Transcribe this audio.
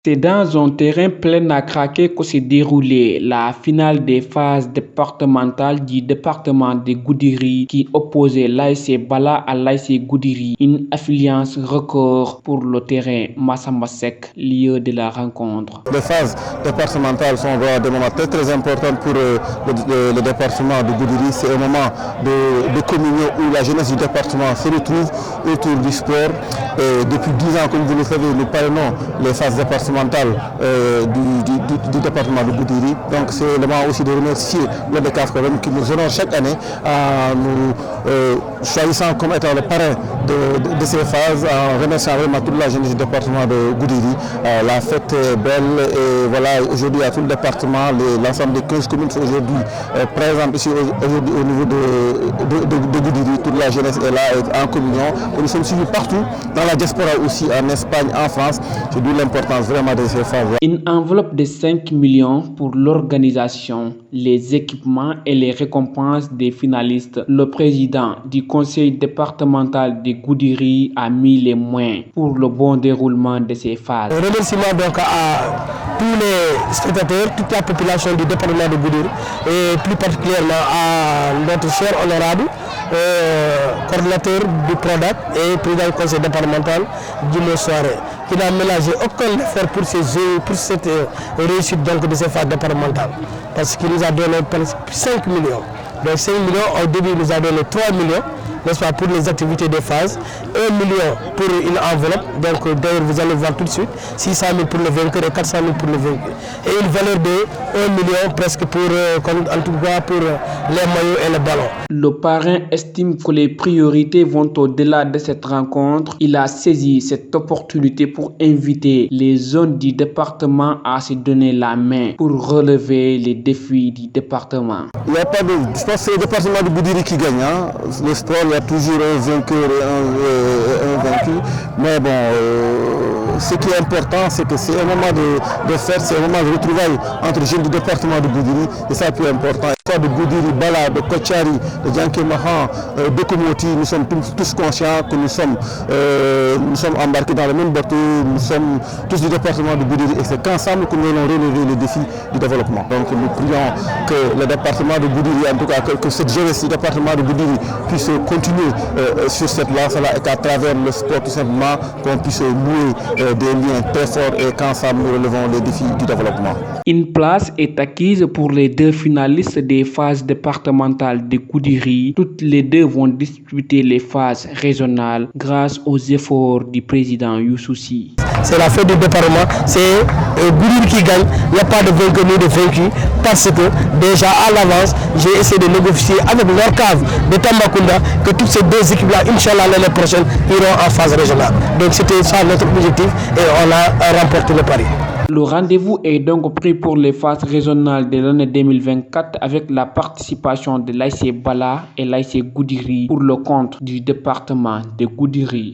C'est dans un terrain plein à craquer que s'est déroulée la finale des phases départementales du département de Goudiri qui opposait l'ASC Bala à l'ASC Goudiri, une affiliance record pour le terrain Massambasek, lieu de la rencontre. Les phases départementales sont vraiment des moments très importants pour le département de Goudiri. C'est un moment de communion où la jeunesse du département se retrouve autour du sport. Depuis 10 ans, comme vous le savez, nous parlons les phases départementales du département de Goudiri. Donc c'est le moment aussi de remercier le DECAF qui nous honore chaque année en nous choisissant comme étant le parrain de ces phases, en remerciant vraiment toute la jeunesse du département de Goudiri. La fête est belle et voilà, aujourd'hui à tout le département, l'ensemble des 15 communes sont aujourd'hui présentes ici aujourd'hui au niveau de Goudiri. Toute la jeunesse est là en communion et nous sommes suivis partout dans la diaspora aussi, en Espagne, en France. C'est d'où l'importance vraiment de ces phases. Une enveloppe de 5 millions pour l'organisation, les équipements et les récompenses des finalistes. Le président du conseil départemental de Goudiri a mis les moyens pour le bon déroulement de ces phases. Remerciement donc à tous les spectateurs, toute la population du département de Goudiri et plus particulièrement à notre cher honorable coordinateur du PRODAC et président du conseil départemental Djimo Soare, qui n'a ménagé aucun effort pour cette réussite donc de ces phases départementales, parce qu'il nous a donné 5 millions. Donc 5 millions, au début il nous a donné 3 millions, n'est-ce pas, pour les activités des phases, 1 million pour une enveloppe, donc d'ailleurs vous allez voir tout de suite, 600 000 pour le vainqueur et 400 000 pour le vainqueur. Et une valeur de 1 million presque pour, en tout cas pour les maillots et le ballon. Le parrain estime que les priorités vont au-delà de cette rencontre. Il a saisi cette opportunité pour inviter les zones du département à se donner la main pour relever les défis du département. Il n'y a pas de... Je pense que c'est le département de Goudiri qui gagne. Hein. Le sport, il y a toujours un vainqueur et un vaincu. Mais bon, ce qui est important, c'est que c'est un moment de fête, c'est un moment de retrouvailles entre les jeunes du département de Goudiri. Et ça, c'est plus important. De Goudiri, Bala, de Kochari, de Djanké-Mahan, de Komoti, nous sommes tous conscients que nous sommes embarqués dans le même bateau, nous sommes tous du département de Goudiri et c'est qu'ensemble que nous allons relever les défis du développement. Donc nous prions que le département de Goudiri, en tout cas que cette jeunesse du département de Goudiri puisse continuer sur cette lance-là et qu'à travers le sport tout simplement qu'on puisse nouer des liens très forts et qu'ensemble nous relevons les défis du développement. Une place est acquise pour les deux finalistes des phases départementales de Goudiri. Toutes les deux vont disputer les phases régionales grâce aux efforts du président Youssoussi. C'est la fête du département, c'est Goudiri qui gagne, il n'y a pas de vainqueur ni de vaincu, parce que déjà à l'avance, j'ai essayé de négocier avec l'ORCAV de Tambacounda que toutes ces deux équipes-là, Inch'Allah, l'année prochaine, iront en phase régionale. Donc c'était ça notre objectif et on a remporté le pari. Le rendez-vous est donc pris pour les phases régionales de l'année 2024 avec la participation de l'ASC Bala et l'ASC Goudiri pour le compte du département de Goudiri.